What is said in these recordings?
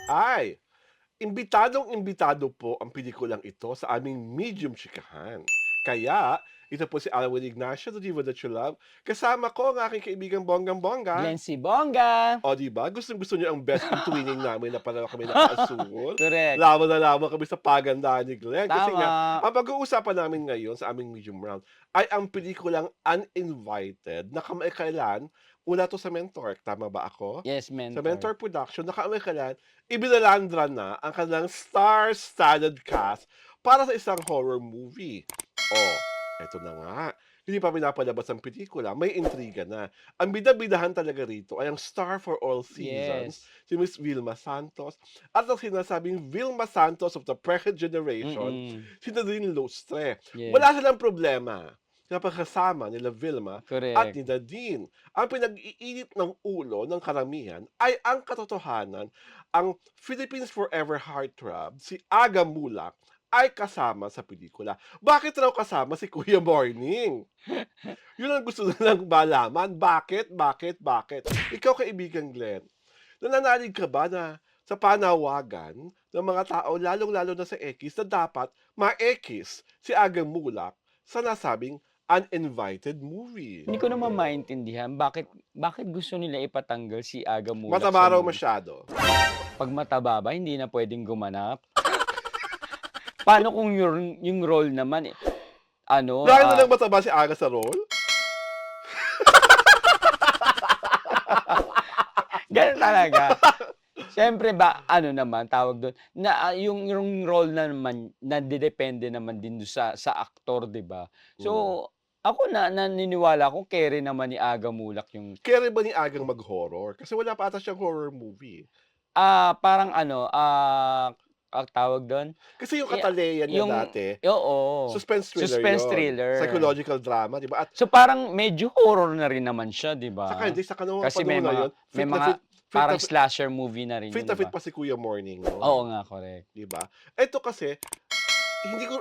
ay imbitadong-imbitado po ang pelikulang ito sa aming medium chikahan. Kaya, ito po si Alwin Ignacio, the Diva That You Love. Kasama ko ang aking kaibigang bonggang-bongga. Glenn C. Bongga. O, di ba? Gustong-gusto niyo ang best in twinning namin na pareho kami nakaasungol. Correct. Laban na laban kami sa pagandahan ni Glenn. Kasi nga, Tama. ang pag-uusapan namin ngayon sa aming medium round ay ang pelikulang Uninvited na kamakailan, una to sa Mentor. Tama ba ako? Yes, Sa mentor. Mentor Production, na kamakailan, ibinalandra na ang kanilang star-studded cast para sa isang horror movie. Oh, eto na nga. Hindi pa pinapalabas ang pelikula, may intriga na. Ang bida-bidahan talaga rito ay ang star for all seasons, Yes. si Miss Vilma Santos, at ang sinasabing Vilma Santos of the present generation, si Nadine Lustre. Yes. Wala silang problema sa pagkasama nila Vilma at Correct. ni Nadine. Ang pinag-iinit ng ulo ng karamihan ay ang katotohanan, ang Philippines Forever Heartthrob, si Aga Mulak, ay kasama sa pelikula. Bakit raw kasama si Kuya Morning? Yun ang gusto nilang malaman. Bakit? Ikaw, kaibigan Glenn, nananalig ka ba na sa panawagan ng mga tao, lalong-lalo na sa X, na dapat ma-X si Aga Mulak sa nasabing uninvited movie? Hindi ko naman maintindihan bakit gusto nila ipatanggal si Aga Mulak Mataba sa raw movie. masyado. Pag mataba ba, hindi na pwedeng gumanap? Paano kung yung role naman Dahil na lang mataba si Aga sa role? ganun talaga. Siyempre ba, naman, tawag doon, na yung role na naman, nadidepende naman din doon sa aktor, di ba? So, ako naniniwala ko, carry naman ni Aga Mulak yung, Kaya rin ba ni Agang mag-horror? Kasi wala pa ata siyang horror movie. parang tawag doon, Kasi yung Kataleya niya yung, dati, oo, suspense thriller suspense yun. thriller. Psychological drama, di ba? At So, parang medyo horror na rin naman siya, di saka ba? hindi, saka nung Kasi may panahon na yun, mga, may mga parang slasher movie na rin fit yun, na di fit ba? pa si Kuya Morning Oo noon. nga, correct. Di ba? Ito kasi,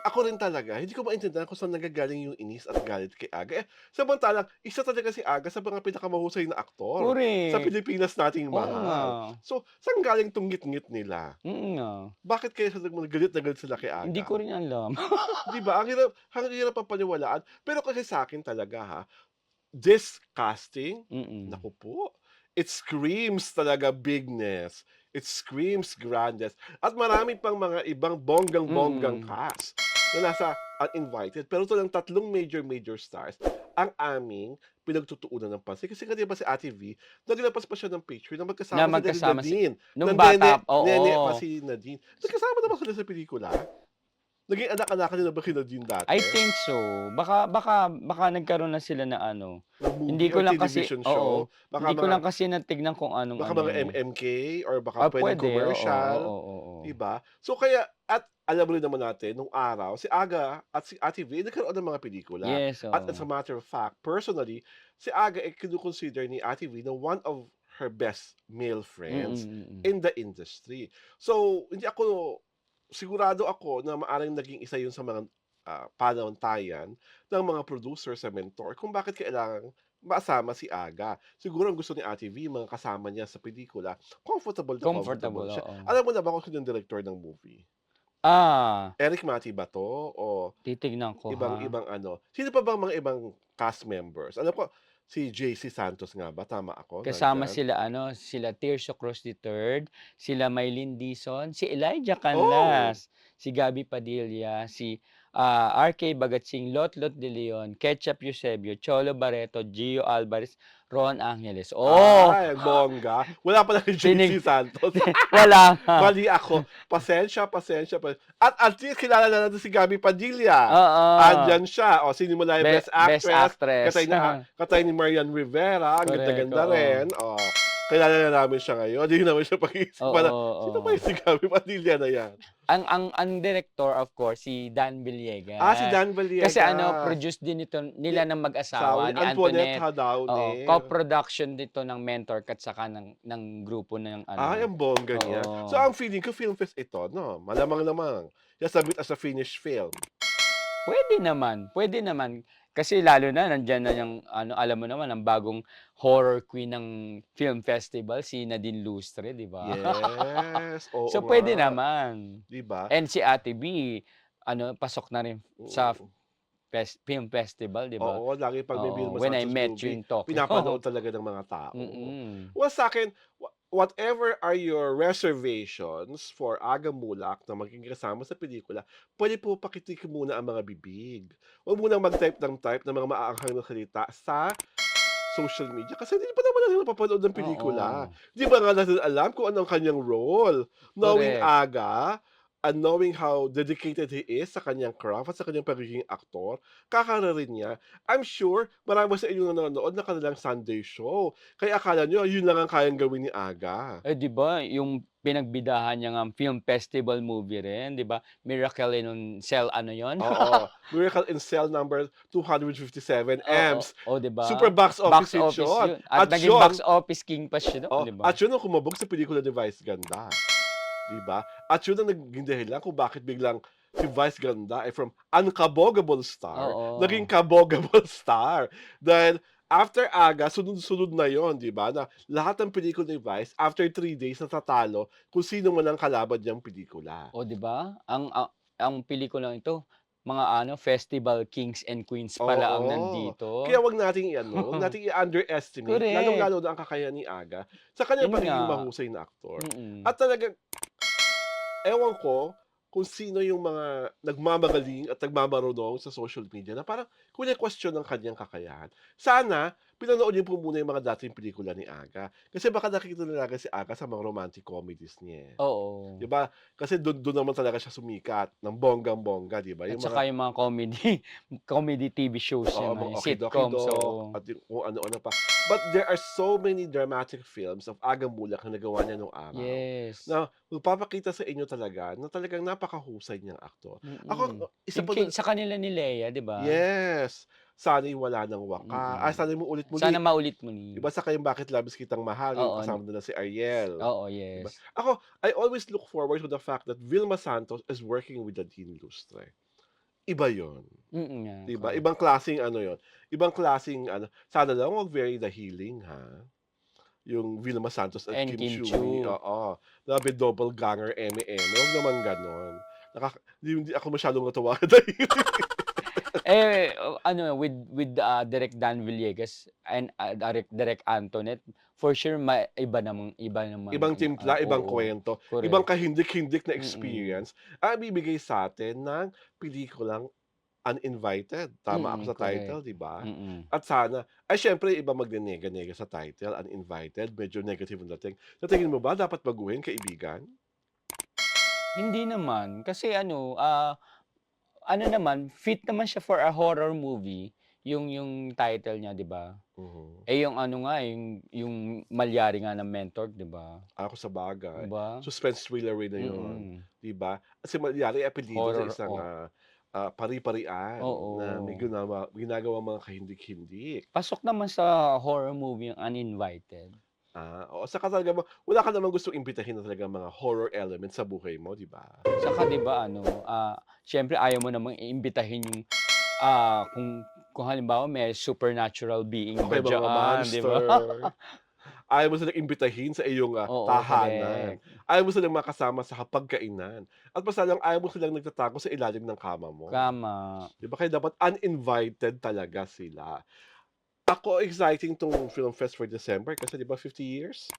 ako rin talaga, hindi ko maintindihan kung saan nagagaling yung inis at galit kay Aga. Samantalang, isa talaga si Aga sa mga pinakamahusay na aktor sa Correct. Pilipinas nating Oo nga. mahal. So, saan galing tong ngit-ngit nila? Nga. Bakit kaya galit na galit sila kay Aga? Hindi ko rin alam. Di ba? Ang hirap paniwalaan. Pero kasi sa akin talaga ha, this casting, naku po, it screams talaga bigness. It screams grandness. At marami pang mga ibang bonggang-bonggang cast na nasa uninvited. Pero ito lang tatlong major stars ang aming pinagtutuunan ng pansin. Kasi nga di ba si Ate V, naglabas pa siya ng picture na Na magkasama magkasama si Nadine. nung Ng bata, nene pa oo. si Nadine. Nagkasama na ba sila sa pelikula? Naging anak-anak nila ba kina Nadine dati? I think so. Baka nagkaroon na sila na Na Hindi movie ko or lang kasi, television oo. show? Baka Hindi ko mga lang kasi natignan kung anong baka mga MMK or baka pwedeng pwede, oo, commercial, oo. diba? So kaya, at alam rin naman natin, nung araw, si Aga at si Ate V nagkaroon ng mga pelikula. Yes, At as a oo. matter of fact, personally, si Aga ay kino-consider ni Ate V na one of her best male friends in the industry. So, sigurado ako na maaaring naging isa yun sa mga panantayan ng mga producer sa Mentor kung bakit kailangang masama si Aga. Siguro ang gusto ni Ate V, mga kasama niya sa pelikula, comfortable Comfortable, siya. oo. Alam mo na ba kung sino yung director ng movie? Ah, Eric Mati ba 'to o titignan ko, ha? ibang ano? Sino pa bang mga ibang cast members? Alam ko si JC Santos nga ba, tama ako, Kasama nandiyan? sila Tirso Cruz III, sila Maylin Dizon, si Elijah Oh! Canlas, si Gabby Padilla, si RK Bagatsing, Lotlot De Leon, Ketchup Eusebio, Cholo Barreto, Gio Alvarez, Ron Angeles. Oh! Ay, bongga. Wala pala si JC Santos. Wala nga. Mali ako. Pasensya. At least kilala na natin si Gabby Padilla. Oo. Andyan siya. O, sinimula yung Best Best Actress. Actress. Katay ni Marian Rivera. Ang Correct, ganda-ganda oo. rin. O, kilala na namin siya ngayon. Hindi naman siya pag-iisipan na, sino ba yung si Gabby Padilla na yan? Ang director, of course, si Dan Villegas. Si Dan Villegas. Kasi produce din ito nila ng mag-asawa ni Antoinette Antoinette. Hadaune. Co-production dito ng Mentor at saka ng grupo ng Ang bongga niya. Oo. So, ang feeling ko, film fest ito, no? Malamang. Just a bit as a finished film. Pwede naman. Kasi lalo na nandiyan na yung ano, alam mo naman ang bagong horror queen ng film festival si Nadine Lustre, 'di ba? Yes, oo So, puwede nga, naman. 'di ba? And si Ate B, ano, pasok na rin sa Mm. film festival, 'di ba? Oo, lagi 'pag may Oo, Vilma When I Santos Met You movie, in Tokyo. pinapanood talaga ng mga tao. Mm. Well, sa'kin, whatever are your reservations for Aga Mulak na maging kasama sa pelikula, puwede po pakitikim muna ang mga bibig. Huwag munang mag-type ng type ng mga maaanghang na salita sa social media kasi hindi pa naman natin napapanood ng pelikula. Oo, 'Di ba nga natin alam kung ano ang kanyang role? Knowing correct. Aga and knowing how dedicated he is sa kanyang craft at sa kanyang pagiging aktor, kakararin niya. I'm sure marami sa inyo nanonood na kanilang Sunday show, kaya akala niyo yun lang ang kayang gawin ni Aga. Eh, 'di ba yung pinagbidahan niya ngang film festival movie rin, 'di ba? Miracle in Cell ano yun? Oo, Miracle in Cell number 257 Oo, Ems. oh, 'di Super ba? box Box office hit office yun. yun at At naging box yun office king pa siya oh, dun, 'di ba? at yun ang kumabog sa pelikula ni Vice Ganda, 'di ba? At yun ang naging dahilan kung bakit biglang si Vice Ganda ay from unkabogable star, naging Oo, kabogable star. Dahil after Aga, sunod-sunod na yon, 'di ba, na lahat ng pelikula ni Vice after 3 days natatalo kung sino man ang kalaban niyang pelikula. oh, 'di ba? Ang pelikulang ito, mga ano, festival kings and queens pala ang Oo, kaya nandito. 'wag nating i-ano, 'wag nating i-underestimate Correct, lalong-lalo na ang kakayahan ni Aga sa kanyang yun nga, pagiging mahusay na aktor. mm. At talagang ewan ko kung sino yung mga nagmamagaling at nagmamarunong sa social media na parang kine-question ang kanyang kakayahan. Sana pinanood niyo po muna yung mga dating pelikula ni Aga, kasi baka nakikita na talaga si Aga sa mga romantic comedies niya, eh. 'Di Oo, ba? Kasi dun naman talaga siya sumikat ng bonggang-bongga, 'di ba? at Yung mga saka yung mga comedy comedy TV shows niya oo, nga, mga yung sitcoms, Okey-Dokey-Dok oo. at yung kung ano-ano pa. But there are so many dramatic films of Aga Mulak na nagawa niya nung araw, Yes, na magpapakita sa inyo talaga na talagang napakahusay niyang aktor. Ako, isa yung pa dun sa kanila ni Lea, 'di ba? yes, Sana'y Wala Ng Mm. Sana'y Maulit Sana Muli. maulit 'Di muli. ba saka yung Bakit Labis Kitang Mahal, yung Oo, kasama nila si Ariel, oo, 'di ba? yes. Ako, I always look forward to the fact that Vilma Santos is working with Nadine Lustre. Iba yun. Nga, 'Di ba, correct. ibang klaseng ano yon, ibang klaseng ano, sana lang wag very The Healing, ha? Yung Vilma Santos at And Kim Kim Chiu Mi, Chiu. oo. Grabe doppelganger, eme-eme, wag naman gano'n. Hindi ako masyadong natuwa kay The Healing. Eh, ano with Direk Dan Villegas and, Direk Antoinette, for sure iba namang Ibang ano, timpla, ibang oo, kuwento, ibang correct. kahindik-hindik na Mm, experience ang ibibigay sa'tin ng pelikulang Uninvited. Tama ako sa title, correct. 'di ba? Mm. At sana ay siyempre iba magnenega-nega sa title, Uninvited, medyo negative ang dating. Sa tingin mo ba dapat baguhin, kaibigan? Hindi naman, kasi ano naman, fit naman siya for a horror movie, yung title niya, 'di ba? Mhm. Eh, yung ano nga, yung Malyari nga ng Mentor, 'di ba? Ako Di sabagay, ba? suspense thriller rin na yun, Mm, 'di ba? Kasi Malyari apelyido sa horror isang, o pari-parian na may oo. ginagawang mga kahindik-hindik. Pasok naman sa horror movie yung Uninvited. Oo, saka talaga wala ka namang gustong imbitahin na talagang mga horror element sa buhay mo, 'di ba? Saka 'di ba ano, siyempre ayaw mo namang iimbitahin yung, kung halimbawa may supernatural being O ba kaya mga diyaan, 'di ba? monster. Ayaw mo silang imbitahin sa iyong, Oo, tahanan. correct. Ayaw mo silang makasama sa hapagkainan at mas lalong ayaw mo silang nagtatago sa ilalim ng kama mo. Tama. 'Di ba, kaya dapat uninvited talaga sila. Ako, exciting 'tong Film Fest for December kasi 'di ba 50 years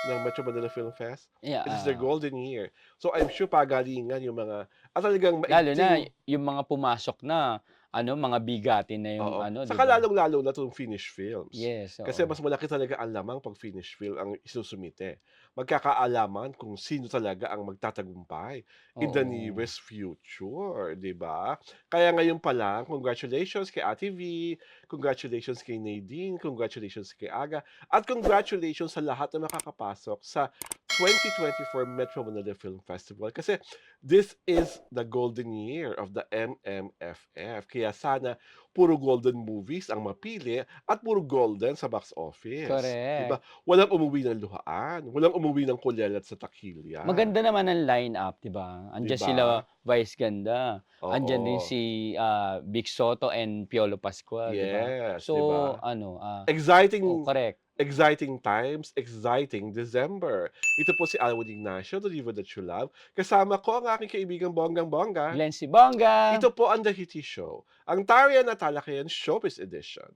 ng Metro Manila Film Fest? Yeah, It is their golden year. So, I'm sure pagalingan yung mga talagang lalo na maigting. yung mga pumasok na ano, mga bigatin na yung Oo, ano, 'di saka ba? lalong-lalo na 'tong Finnish films. Yes, Kasi oo. mas malaki talaga ang lamang 'pag Finnish film ang isusumite. Magkakaalaman kung sino talaga ang magtatagumpay in the Oo. nearest future, 'di ba? Kaya ngayon pa lang, congratulations kay Ate V, congratulations kay Nadine, congratulations kay Aga, at congratulations sa lahat na makakapasok sa 2024 Metro Manila Film Festival kasi this is the golden year of the MMFF. Kaya Kaya sana puro golden movies ang mapili at puro golden sa box office, 'di ba? Correct. Walang umuwi ng luhaan, walang umuwi ng kulelat sa takilya, Maganda naman ang line-up, 'di ba? 'di Andiyan sila ba? Vice Ganda, andiyan din Oo, si, Vic Soto and Piolo Pascual, 'di ba? yes, 'di So ba? ano, Exciting correct. exciting times, exciting December. Ito po si Alwin Ignacio, The Diva That You Love. Kasama ko ang aking kaibigang bonggang-bongga. Glenn Sibonga. Ito po ang The Hitty Show, ang Tarian at Talakayan Showbiz Edition.